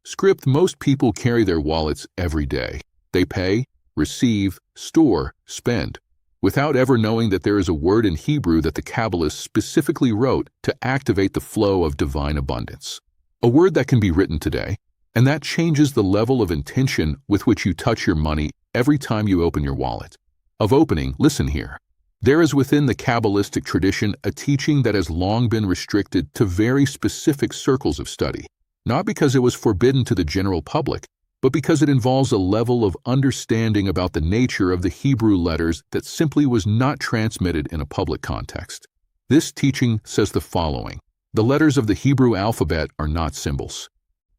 Script: most people carry their wallets every day. They pay, receive, store, spend, without ever knowing that there is a word in Hebrew that the Kabbalists specifically wrote to activate the flow of divine abundance. A word that can be written today, and that changes the level of intention with which you touch your money every time you open your wallet. Of opening, listen here. There is within the Kabbalistic tradition a teaching that has long been restricted to very specific circles of study, not because it was forbidden to the general public, but because it involves a level of understanding about the nature of the Hebrew letters that simply was not transmitted in a public context. This teaching says the following: the letters of the Hebrew alphabet are not symbols.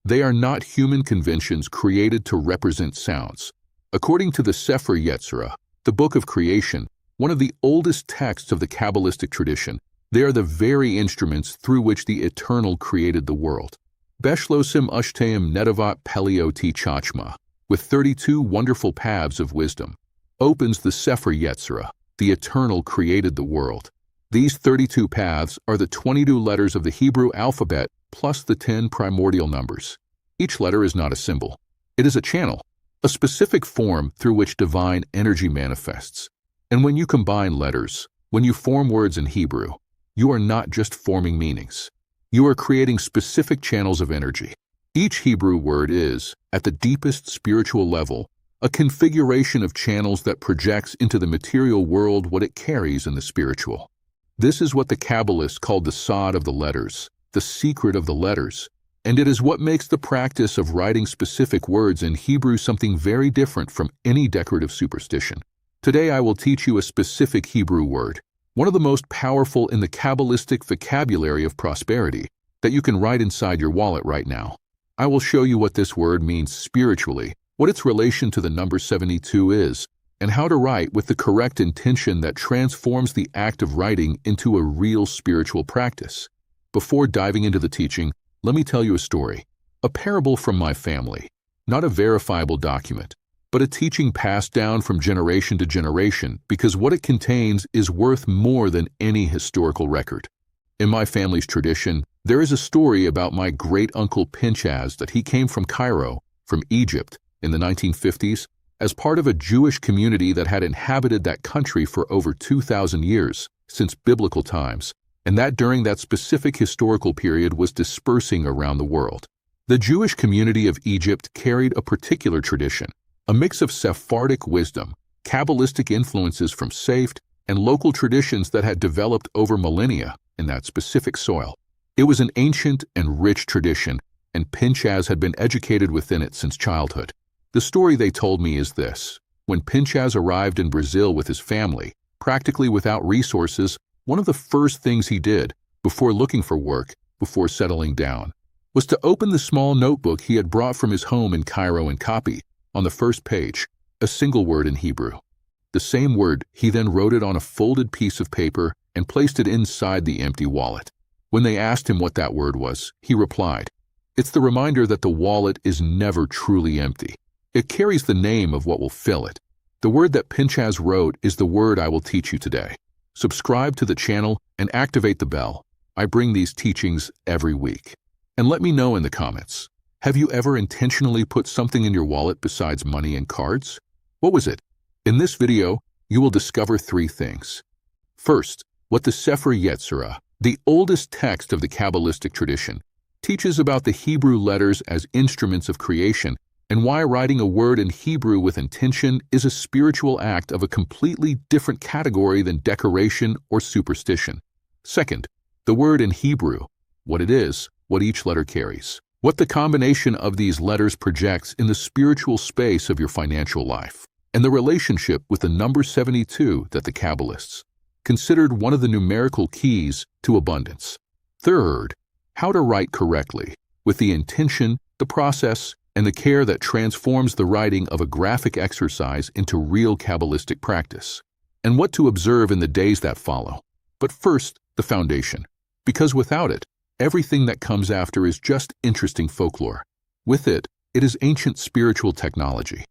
They are not human conventions created to represent sounds. According to the Sefer Yetzirah, the book of creation, one of the oldest texts of the Kabbalistic tradition, they are the very instruments through which the Eternal created the world. Beshlosim Ushteim Nedavat Pelioti Chachma, with 32 wonderful paths of wisdom, opens the Sefer Yetzirah. The Eternal created the world. These 32 paths are the 22 letters of the Hebrew alphabet plus the 10 primordial numbers. Each letter is not a symbol. It is a channel, a specific form through which divine energy manifests. And when you combine letters, when you form words in Hebrew, you are not just forming meanings. You are creating specific channels of energy. Each Hebrew word is, at the deepest spiritual level, a configuration of channels that projects into the material world what it carries in the spiritual. This is what the Kabbalists called the sod of the letters, the secret of the letters, and it is what makes the practice of writing specific words in Hebrew something very different from any decorative superstition. Today I will teach you a specific Hebrew word, one of the most powerful in the Kabbalistic vocabulary of prosperity, that you can write inside your wallet right now. I will show you what this word means spiritually, what its relation to the number 72 is, and how to write with the correct intention that transforms the act of writing into a real spiritual practice. Before diving into the teaching, let me tell you a story, a parable from my family, not a verifiable document, but a teaching passed down from generation to generation because what it contains is worth more than any historical record. In my family's tradition, there is a story about my great-uncle Pinchaz that he came from Cairo, from Egypt, in the 1950s, as part of a Jewish community that had inhabited that country for over 2,000 years, since biblical times, and that during that specific historical period was dispersing around the world. The Jewish community of Egypt carried a particular tradition, a mix of Sephardic wisdom, Kabbalistic influences from Safed, and local traditions that had developed over millennia in that specific soil. It was an ancient and rich tradition, and Pinchaz had been educated within it since childhood. The story they told me is this: when Pinchaz arrived in Brazil with his family, practically without resources, one of the first things he did, before looking for work, before settling down, was to open the small notebook he had brought from his home in Cairo and copy, on the first page, a single word in Hebrew. The same word, he then wrote it on a folded piece of paper and placed it inside the empty wallet. When they asked him what that word was, he replied, "It's the reminder that the wallet is never truly empty. It carries the name of what will fill it." The word that Pinchaz wrote is the word I will teach you today. Subscribe to the channel and activate the bell. I bring these teachings every week. And let me know in the comments. Have you ever intentionally put something in your wallet besides money and cards? What was it? In this video, you will discover 3 things. First, what the Sefer Yetzirah, the oldest text of the Kabbalistic tradition, teaches about the Hebrew letters as instruments of creation and why writing a word in Hebrew with intention is a spiritual act of a completely different category than decoration or superstition. Second, the word in Hebrew, what it is, what each letter carries, what the combination of these letters projects in the spiritual space of your financial life, and the relationship with the number 72 that the Kabbalists considered one of the numerical keys to abundance. Third, how to write correctly, with the intention, the process, and the care that transforms the writing of a graphic exercise into real Kabbalistic practice, and what to observe in the days that follow. But first, the foundation, because without it, everything that comes after is just interesting folklore. With it, it is ancient spiritual technology.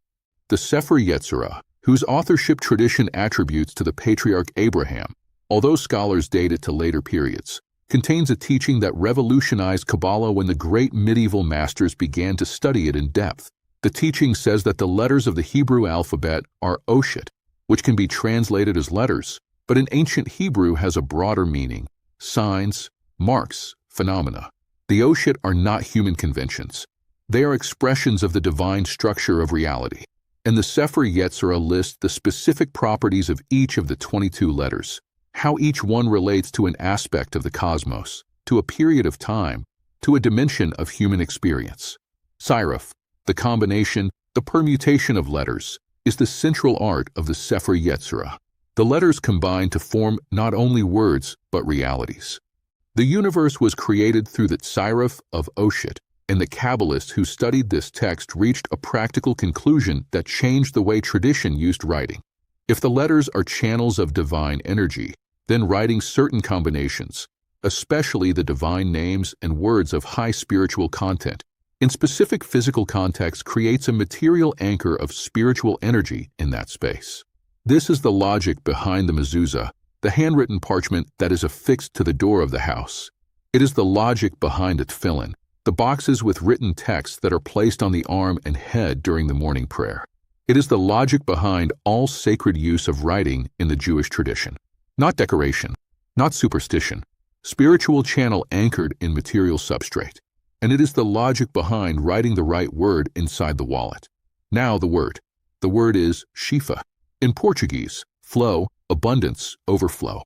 The Sefer Yetzirah, whose authorship tradition attributes to the patriarch Abraham, although scholars date it to later periods, contains a teaching that revolutionized Kabbalah when the great medieval masters began to study it in depth. The teaching says that the letters of the Hebrew alphabet are oshit, which can be translated as letters, but in ancient Hebrew has a broader meaning: signs, marks, phenomena. The oshit are not human conventions. They are expressions of the divine structure of reality. And the Sefer Yetzirah lists the specific properties of each of the 22 letters, how each one relates to an aspect of the cosmos, to a period of time, to a dimension of human experience. Siraf, the combination, the permutation of letters, is the central art of the Sefer Yetzirah. The letters combine to form not only words, but realities. The universe was created through the Siraf of Oshit, and the Kabbalists who studied this text reached a practical conclusion that changed the way tradition used writing. If the letters are channels of divine energy, then writing certain combinations, especially the divine names and words of high spiritual content, in specific physical context creates a material anchor of spiritual energy in that space. This is the logic behind the mezuzah, the handwritten parchment that is affixed to the door of the house. It is the logic behind a tefillin, the boxes with written texts that are placed on the arm and head during the morning prayer. It is the logic behind all sacred use of writing in the Jewish tradition. Not decoration, not superstition, spiritual channel anchored in material substrate. And it is the logic behind writing the right word inside the wallet. Now the word. The word is shifa. In Portuguese, flow, abundance, overflow.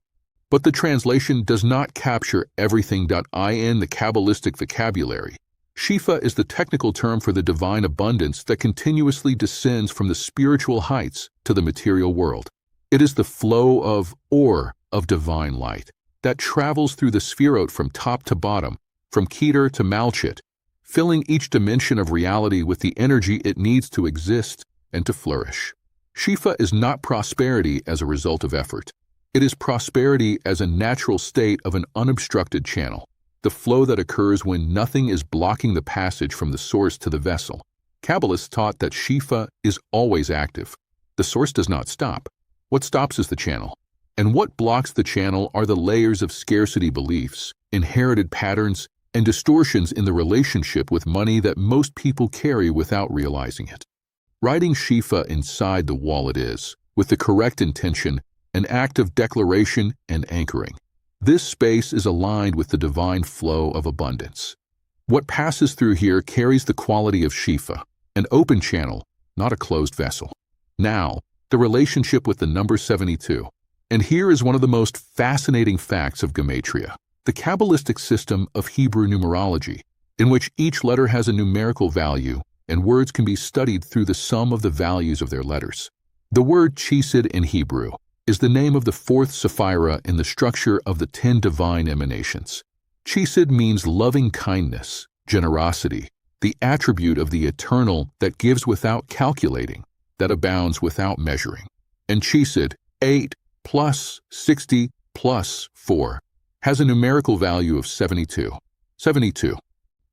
But the translation does not capture everything. In the Kabbalistic vocabulary, Shifa is the technical term for the divine abundance that continuously descends from the spiritual heights to the material world. It is the flow of divine light that travels through the spherot from top to bottom, from Keter to Malchut, filling each dimension of reality with the energy it needs to exist and to flourish. Shifa is not prosperity as a result of effort. It is prosperity as a natural state of an unobstructed channel, the flow that occurs when nothing is blocking the passage from the source to the vessel. Kabbalists taught that Shifa is always active. The source does not stop. What stops is the channel. And what blocks the channel are the layers of scarcity beliefs, inherited patterns, and distortions in the relationship with money that most people carry without realizing it. Writing Shifa inside the wallet is, with the correct intention, an act of declaration and anchoring. This space is aligned with the divine flow of abundance. What passes through here carries the quality of Shifa, an open channel, not a closed vessel. Now, the relationship with the number 72. And here is one of the most fascinating facts of Gematria, the Kabbalistic system of Hebrew numerology, in which each letter has a numerical value and words can be studied through the sum of the values of their letters. The word Chesed in Hebrew is the name of the fourth Sephira in the structure of the 10 divine emanations. Chesed means loving kindness, generosity, the attribute of the eternal that gives without calculating, that abounds without measuring. And Chesed, 8 plus 60 plus 4, has a numerical value of 72. 72.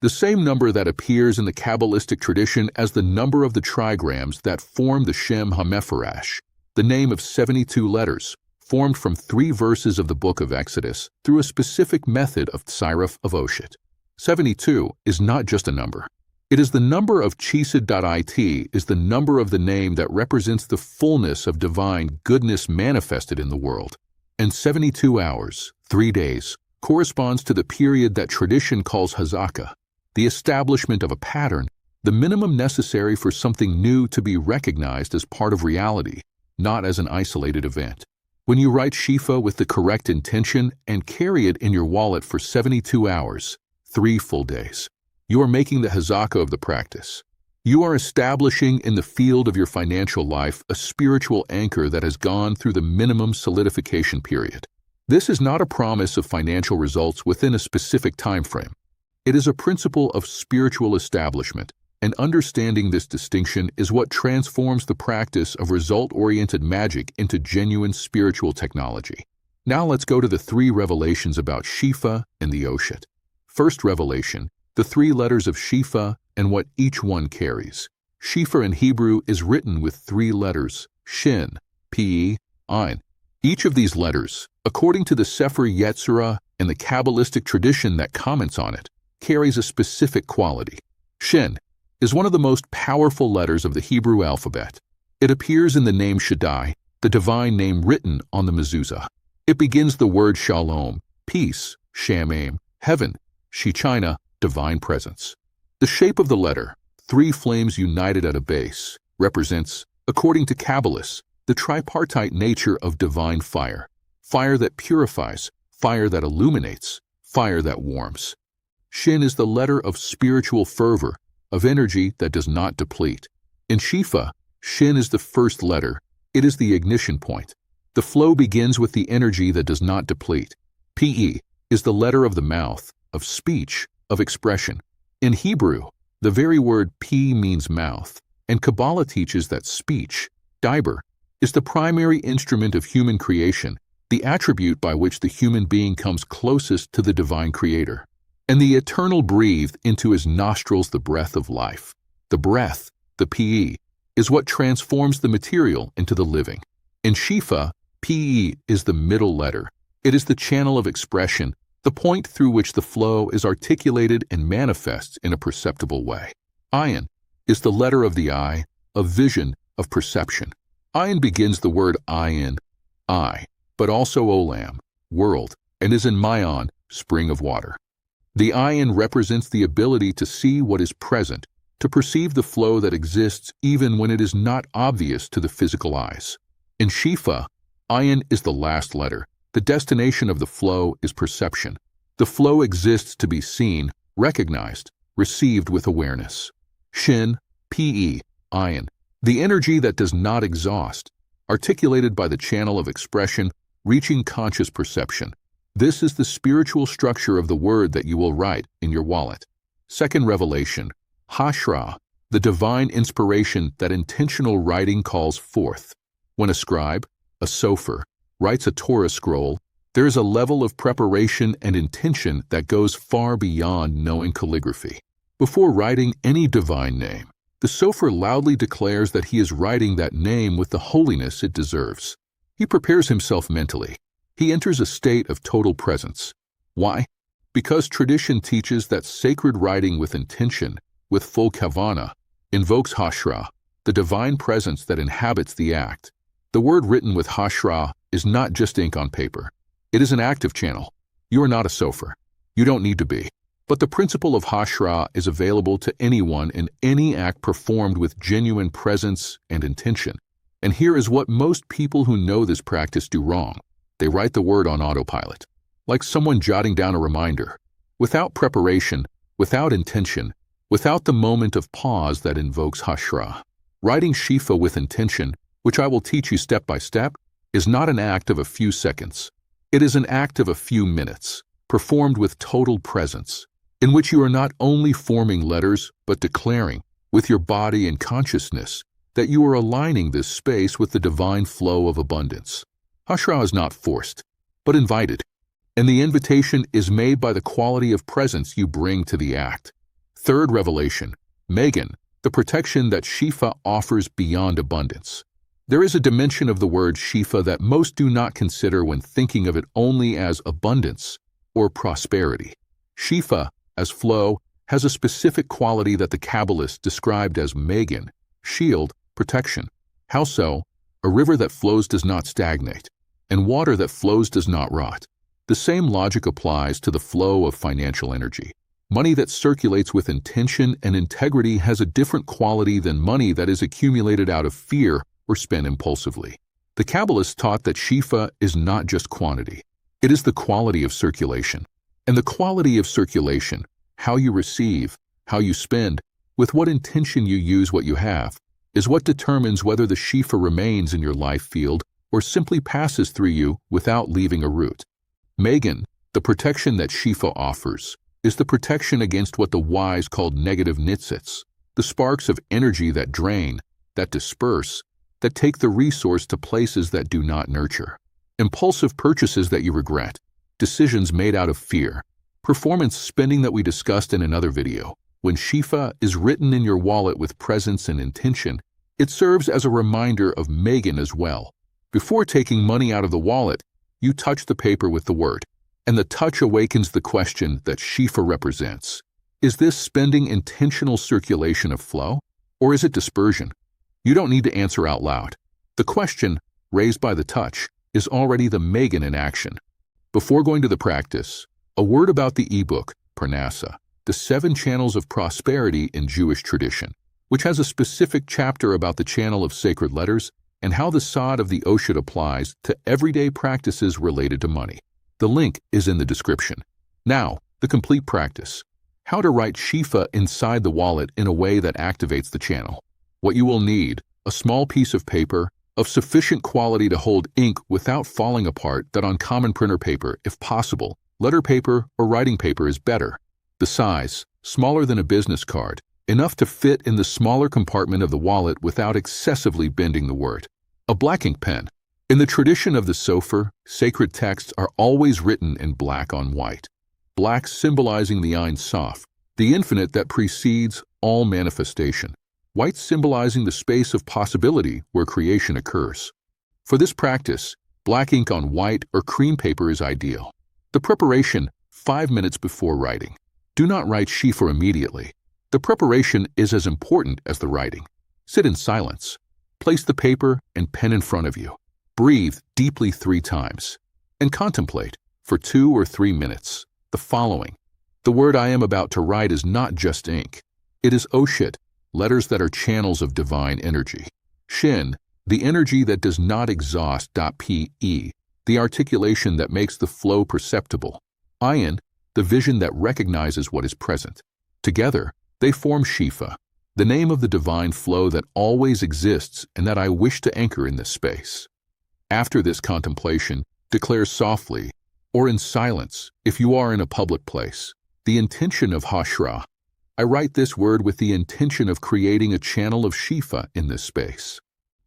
The same number that appears in the Kabbalistic tradition as the number of the trigrams that form the Shem HaMepharash, the name of 72 letters, formed from 3 verses of the book of Exodus through a specific method of Siraf of Oshit. 72 is not just a number. It is the number of Chesed.it is the number of the name that represents the fullness of divine goodness manifested in the world. And 72 hours, 3 days, corresponds to the period that tradition calls Hazaka, the establishment of a pattern, the minimum necessary for something new to be recognized as part of reality, not as an isolated event. When you write Shifa with the correct intention and carry it in your wallet for 72 hours, 3 full days, you are making the Hazaka of the practice. You are establishing in the field of your financial life a spiritual anchor that has gone through the minimum solidification period. This is not a promise of financial results within a specific time frame. It is a principle of spiritual establishment, and understanding this distinction is what transforms the practice of result-oriented magic into genuine spiritual technology. Now let's go to the 3 revelations about Shifa and the Oshit. First revelation, the 3 letters of Shifa and what each one carries. Shifa in Hebrew is written with 3 letters, Shin, P, Ein. Each of these letters, according to the Sefer Yetzirah and the Kabbalistic tradition that comments on it carries a specific quality. Shin is one of the most powerful letters of the Hebrew alphabet. It appears in the name Shaddai, the divine name written on the mezuzah. It begins the word shalom, peace, shamaim, heaven, Shekinah, divine presence. The shape of the letter, three flames united at a base, represents, according to Kabbalists, the tripartite nature of divine fire. Fire that purifies, fire that illuminates, fire that warms. Shin is the letter of spiritual fervor, of energy that does not deplete. In Shifa, Shin is the first letter. It is the ignition point. The flow begins with the energy that does not deplete. Pe is the letter of the mouth, of speech, of expression. In Hebrew, the very word P means mouth, and Kabbalah teaches that speech, diber, is the primary instrument of human creation, the attribute by which the human being comes closest to the divine creator. And the eternal breathed into his nostrils the breath of life. The breath, the Pe, is what transforms the material into the living. In Shifa, Pe is the middle letter. It is the channel of expression, the point through which the flow is articulated and manifests in a perceptible way. Ayin is the letter of the eye, of vision, of perception. Ayin begins the word ayin, eye, but also olam, world, and is in mayan, spring of water. The ayin represents the ability to see what is present, to perceive the flow that exists even when it is not obvious to the physical eyes. In Shifa, ayin is the last letter. The destination of the flow is perception. The flow exists to be seen, recognized, received with awareness. Shin, Pe, ayin, the energy that does not exhaust, articulated by the channel of expression, reaching conscious perception. This is the spiritual structure of the word that you will write in your wallet. Second revelation, Hashra, the divine inspiration that intentional writing calls forth. When a scribe, a sofer, writes a Torah scroll, there is a level of preparation and intention that goes far beyond knowing calligraphy. Before writing any divine name, the sofer loudly declares that he is writing that name with the holiness it deserves. He prepares himself mentally. He enters a state of total presence. Why? Because tradition teaches that sacred writing with intention, with full kavana, invokes Hashra, the divine presence that inhabits the act. The word written with Hashra is not just ink on paper. It is an active channel. You are not a sofer. You don't need to be. But the principle of Hashra is available to anyone in any act performed with genuine presence and intention. And here is what most people who know this practice do wrong. They write the word on autopilot, like someone jotting down a reminder, without preparation, without intention, without the moment of pause that invokes Hashra. Writing Shifa with intention, which I will teach you step by step, is not an act of a few seconds. It is an act of a few minutes, performed with total presence, in which you are not only forming letters, but declaring, with your body and consciousness, that you are aligning this space with the divine flow of abundance. Hashra is not forced, but invited, and the invitation is made by the quality of presence you bring to the act. Third revelation, Megan, the protection that Shifa offers beyond abundance. There is a dimension of the word Shifa that most do not consider when thinking of it only as abundance or prosperity. Shifa, as flow, has a specific quality that the Kabbalists described as Megan, shield, protection. How so? A river that flows does not stagnate, and water that flows does not rot. The same logic applies to the flow of financial energy. Money that circulates with intention and integrity has a different quality than money that is accumulated out of fear or spent impulsively. The Kabbalists taught that Shifa is not just quantity. It is the quality of circulation. And the quality of circulation, how you receive, how you spend, with what intention you use what you have, is what determines whether the Shifa remains in your life field or simply passes through you without leaving a root. Megan, the protection that Shifa offers, is the protection against what the wise called negative nitzitz, the sparks of energy that drain, that disperse, that take the resource to places that do not nurture. Impulsive purchases that you regret, decisions made out of fear, performance spending that we discussed in another video. When Shifa is written in your wallet with presence and intention, it serves as a reminder of Megan as well. Before taking money out of the wallet, you touch the paper with the word. and the touch awakens the question that Shifa represents. Is this spending intentional circulation of flow, or is it dispersion? You don't need to answer out loud. The question, raised by the touch, is already the Megan in action. Before going to the practice, a word about the ebook, Parnassa, The 7 Channels of Prosperity in Jewish Tradition, which has a specific chapter about the channel of sacred letters and how the sod of the Oshad applies to everyday practices related to money. The link is in the description. Now, the complete practice. How to write Shifa inside the wallet in a way that activates the channel. What you will need: a small piece of paper of sufficient quality to hold ink without falling apart that on common printer paper, if possible. Letter paper or writing paper is better. The size, smaller than a business card, enough to fit in the smaller compartment of the wallet without excessively bending the word. A black ink pen. In the tradition of the Sofer, sacred texts are always written in black on white. Black symbolizing the Ein Sof, the infinite that precedes all manifestation. White symbolizing the space of possibility where creation occurs. For this practice, black ink on white or cream paper is ideal. The preparation, 5 minutes before writing. Do not write Shifa immediately. The preparation is as important as the writing. Sit in silence. Place the paper and pen in front of you. Breathe deeply 3 times. And contemplate, for 2 or 3 minutes, the following. The word I am about to write is not just ink. It is Oshad, letters that are channels of divine energy. Shin, the energy that does not exhaust. Pe, the articulation that makes the flow perceptible. Ayin, the vision that recognizes what is present. Together, they form Shifa, the name of the divine flow that always exists and that I wish to anchor in this space. After this contemplation, declare softly, or in silence, if you are in a public place, the intention of Hashra. I write this word with the intention of creating a channel of Shifa in this space.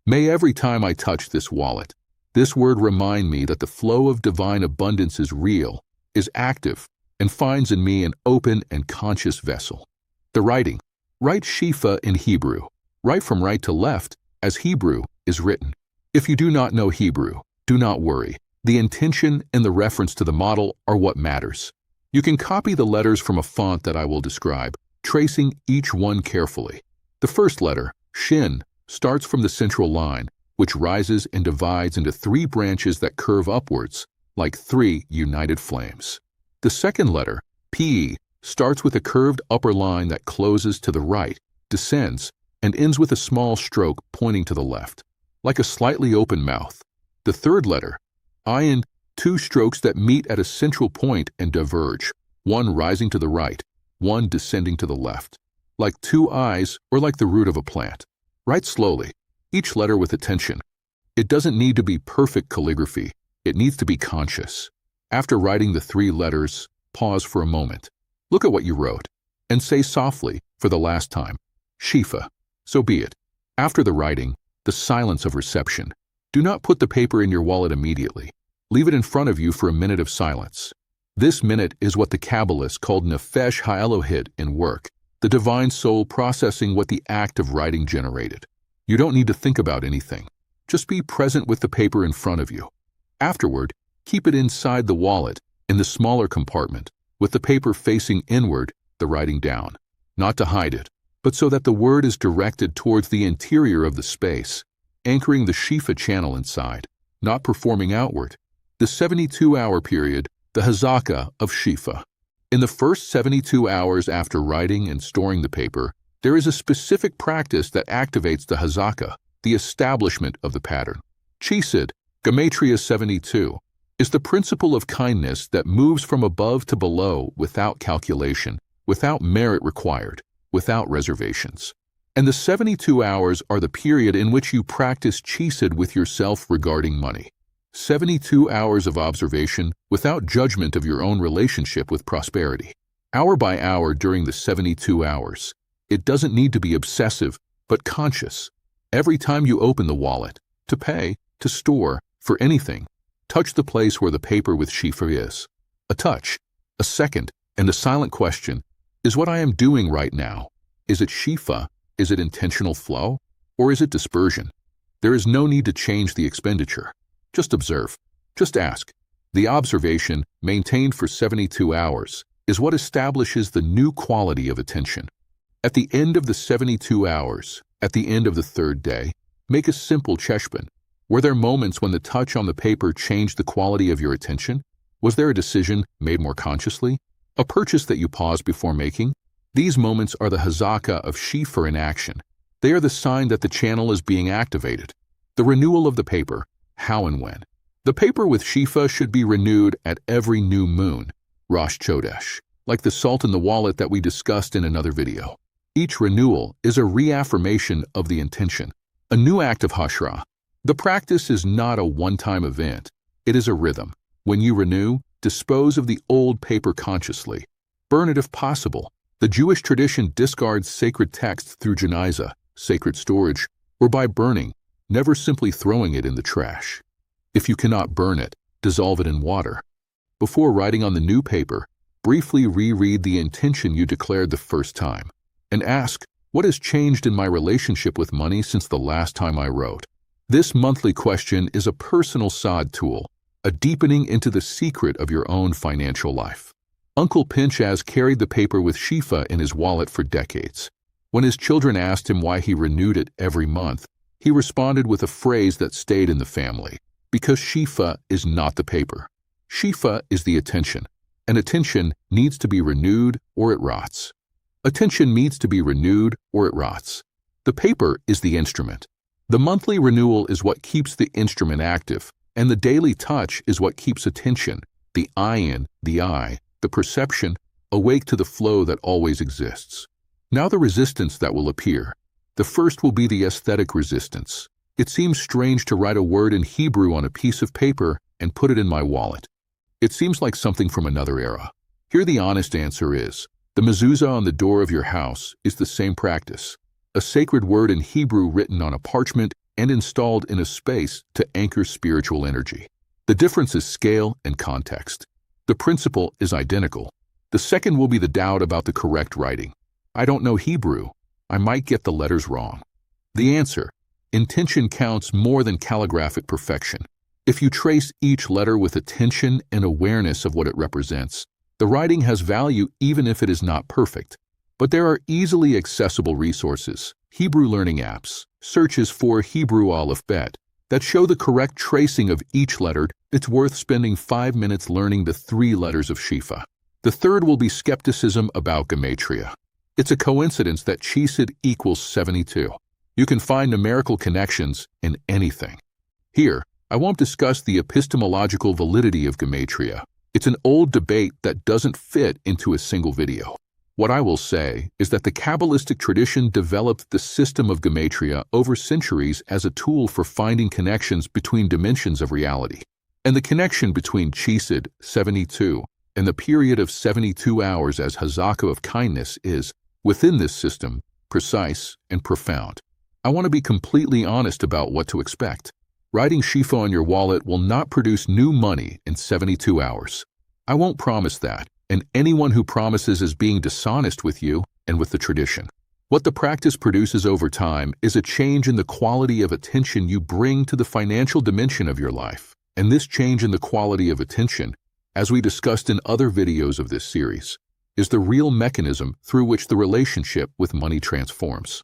May every time I touch this wallet, this word remind me that the flow of divine abundance is real, is active, and finds in me an open and conscious vessel. The writing. Write Shifa in Hebrew. Write from right to left, as Hebrew is written. If you do not know Hebrew, do not worry. The intention and the reference to the model are what matters. You can copy the letters from a font that I will describe, tracing each one carefully. The first letter, Shin, starts from the central line, which rises and divides into 3 branches that curve upwards, like 3 united flames. The second letter, Pe, starts with a curved upper line that closes to the right, descends, and ends with a small stroke pointing to the left, like a slightly open mouth. The third letter, Ayin, 2 strokes that meet at a central point and diverge, one rising to the right, one descending to the left, like 2 eyes or like the root of a plant. Write slowly, each letter with attention. It doesn't need to be perfect calligraphy, it needs to be conscious. After writing the 3 letters, pause for a moment. Look at what you wrote, and say softly, for the last time, Shifa, so be it. After the writing, the silence of reception. Do not put the paper in your wallet immediately. Leave it in front of you for a minute of silence. This minute is what the Kabbalists called Nefesh HaElohit in work, the divine soul processing what the act of writing generated. You don't need to think about anything. Just be present with the paper in front of you. Afterward, keep it inside the wallet, in the smaller compartment, with the paper facing inward, the writing down. Not to hide it, but so that the word is directed towards the interior of the space, anchoring the Shifa channel inside, not performing outward. The 72-hour period, the Hazaka of Shifa. In the first 72 hours after writing and storing the paper, there is a specific practice that activates the Hazaka, the establishment of the pattern. Chesed, Gematria 72, is the principle of kindness that moves from above to below without calculation, without merit required, without reservations. And the 72 hours are the period in which you practice Chesed with yourself regarding money. 72 hours of observation without judgment of your own relationship with prosperity. Hour by hour during the 72 hours. It doesn't need to be obsessive, but conscious. Every time you open the wallet, to pay, to store, for anything, touch the place where the paper with Shifa is. A touch, a second, and a silent question, is what I am doing right now? Is it Shifa? Is it intentional flow? Or is it dispersion? There is no need to change the expenditure. Just observe. Just ask, The observation, maintained for 72 hours, is what establishes the new quality of attention. At the end of the 72 hours, at the end of the third day, make a simple cheshbon. Were there moments when the touch on the paper changed the quality of your attention? Was there a decision made more consciously? A purchase that you paused before making? These moments are the hazaka of Shifa in action. They are the sign that the channel is being activated. The renewal of the paper, how and when. The paper with Shifa should be renewed at every new moon, Rosh Chodesh, like the salt in the wallet that we discussed in another video. Each renewal is a reaffirmation of the intention, a new act of hashra. The practice is not a one-time event. It is a rhythm. When you renew, dispose of the old paper consciously. Burn it if possible. The Jewish tradition discards sacred texts through janaiza, sacred storage, or by burning, never simply throwing it in the trash. If you cannot burn it, dissolve it in water. Before writing on the new paper, briefly reread the intention you declared the first time, and ask, what has changed in my relationship with money since the last time I wrote? This monthly question is a personal sod tool, a deepening into the secret of your own financial life. Uncle Pinchaz carried the paper with Shifa in his wallet for decades. When his children asked him why he renewed it every month, he responded with a phrase that stayed in the family. Because Shifa is not the paper. Shifa is the attention, and attention needs to be renewed or it rots. Attention needs to be renewed or it rots. The paper is the instrument. The monthly renewal is what keeps the instrument active, and the daily touch is what keeps attention, the ayin, the eye, the perception, awake to the flow that always exists. Now the resistance that will appear. The first will be the aesthetic resistance. It seems strange to write a word in Hebrew on a piece of paper and put it in my wallet. It seems like something from another era. Here the honest answer is, the mezuzah on the door of your house is the same practice. A sacred word in Hebrew written on a parchment and installed in a space to anchor spiritual energy. The difference is scale and context. The principle is identical. The second will be the doubt about the correct writing. I don't know Hebrew. I might get the letters wrong. The answer, intention counts more than calligraphic perfection. If you trace each letter with attention and awareness of what it represents, the writing has value even if it is not perfect. But there are easily accessible resources, Hebrew learning apps, searches for Hebrew alphabet, that show the correct tracing of each letter. It's worth spending 5 minutes learning the 3 letters of Shifa. The third will be skepticism about gematria. It's a coincidence that Chesed equals 72. You can find numerical connections in anything. Here, I won't discuss the epistemological validity of gematria. It's an old debate that doesn't fit into a single video. What I will say is that the Kabbalistic tradition developed the system of gematria over centuries as a tool for finding connections between dimensions of reality. And the connection between Chesed, 72, and the period of 72 hours as Hazaka of kindness is, within this system, precise and profound. I want to be completely honest about what to expect. Writing Shifa on your wallet will not produce new money in 72 hours. I won't promise that, and anyone who promises is being dishonest with you and with the tradition. What the practice produces over time is a change in the quality of attention you bring to the financial dimension of your life. And this change in the quality of attention, as we discussed in other videos of this series, is the real mechanism through which the relationship with money transforms.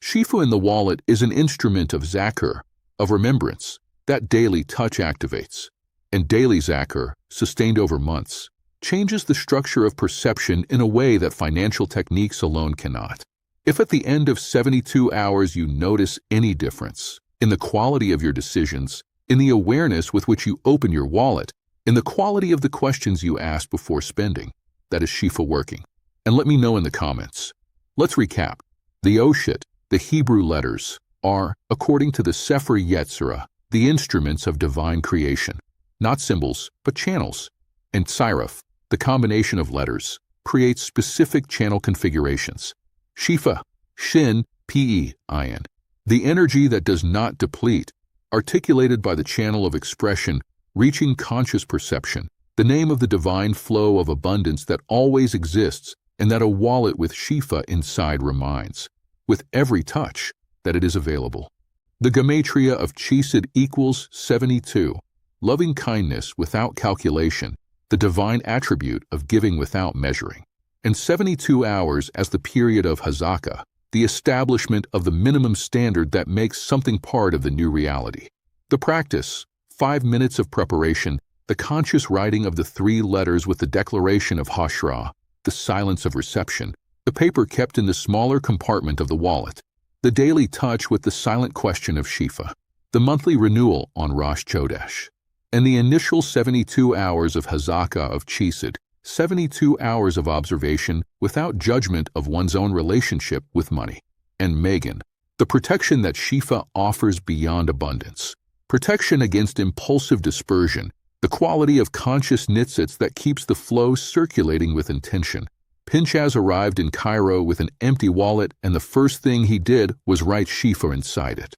Shifa in the wallet is an instrument of zakir, of remembrance, that daily touch activates. And daily zakir, sustained over months, changes the structure of perception in a way that financial techniques alone cannot. If at the end of 72 hours you notice any difference in the quality of your decisions, in the awareness with which you open your wallet, in the quality of the questions you ask before spending, that is Shifa working. And let me know in the comments. Let's recap. The Oshit, the Hebrew letters, are, according to the Sefer Yetzirah, the instruments of divine creation, not symbols, but channels. And Siraf, the combination of letters, creates specific channel configurations. Shifa, Shin, Pe, Ayin, the energy that does not deplete, articulated by the channel of expression, reaching conscious perception, the name of the divine flow of abundance that always exists and that a wallet with Shifa inside reminds, with every touch, that it is available. The gematria of Chesed equals 72. loving kindness without calculation, the divine attribute of giving without measuring. And 72 hours as the period of Hazaka, the establishment of the minimum standard that makes something part of the new reality. The practice, 5 minutes of preparation, the conscious writing of the 3 letters with the declaration of Hashra, the silence of reception, the paper kept in the smaller compartment of the wallet, the daily touch with the silent question of Shifa, the monthly renewal on Rosh Chodesh, and the initial 72 hours of Hazaka of Chisid, 72 hours of observation without judgment of one's own relationship with money. And Megan, the protection that Shifa offers beyond abundance, protection against impulsive dispersion, the quality of conscious nitzitz that keeps the flow circulating with intention. Pinchaz arrived in Cairo with an empty wallet, and the first thing he did was write Shifa inside it.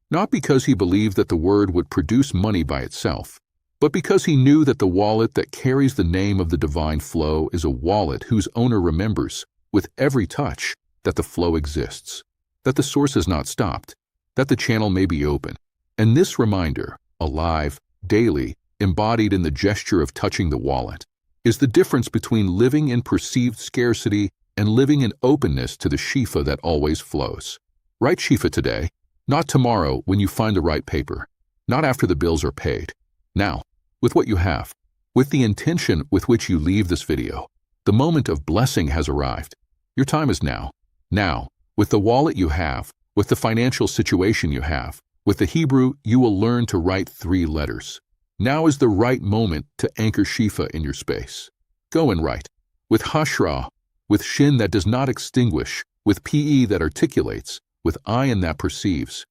Not because he believed that the word would produce money by itself, but because he knew that the wallet that carries the name of the divine flow is a wallet whose owner remembers, with every touch, that the flow exists, that the source has not stopped, that the channel may be open. And this reminder, alive, daily, embodied in the gesture of touching the wallet, is the difference between living in perceived scarcity and living in openness to the Shifa that always flows. Write Shifa today, not tomorrow when you find the right paper, not after the bills are paid. Now, with what you have, with the intention with which you leave this video, the moment of blessing has arrived. Your time is now. Now, with the wallet you have, with the financial situation you have, with the Hebrew, you will learn to write 3 letters. Now is the right moment to anchor Shifa in your space. Go and write, with Hashra, with Shin that does not extinguish, with Pe that articulates, with Ayin that perceives.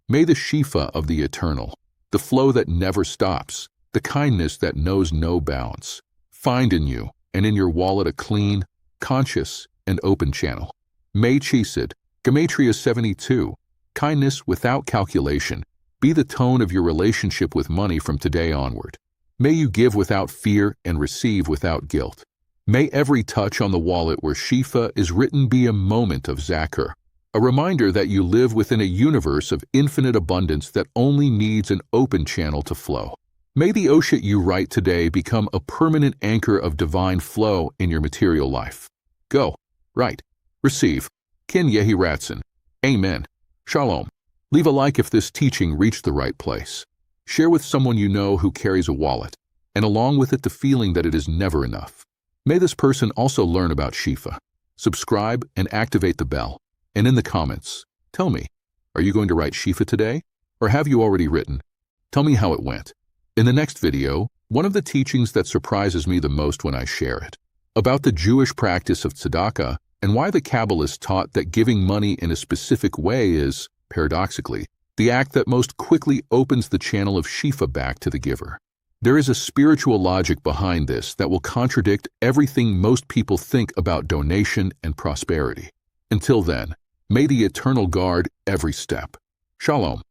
May the Shifa of the eternal, the flow that never stops, the kindness that knows no bounds, find in you and in your wallet a clean, conscious, and open channel. May Chisid, Gematria 72, kindness without calculation, be the tone of your relationship with money from today onward. May you give without fear and receive without guilt. May every touch on the wallet where Shifa is written be a moment of Zakir, a reminder that you live within a universe of infinite abundance that only needs an open channel to flow. May the Oshet you write today become a permanent anchor of divine flow in your material life. Go, write, receive. Kin Yehi Ratson. Amen. Shalom. Leave a like if this teaching reached the right place. Share with someone you know who carries a wallet, and along with it the feeling that it is never enough. May this person also learn about Shifa. Subscribe and activate the bell. And in the comments, tell me, are you going to write Shifa today? Or have you already written? Tell me how it went. In the next video, one of the teachings that surprises me the most when I share it, about the Jewish practice of tzedakah and why the Kabbalists taught that giving money in a specific way is, paradoxically, the act that most quickly opens the channel of Shifa back to the giver. There is a spiritual logic behind this that will contradict everything most people think about donation and prosperity. Until then, may the Eternal guard every step. Shalom.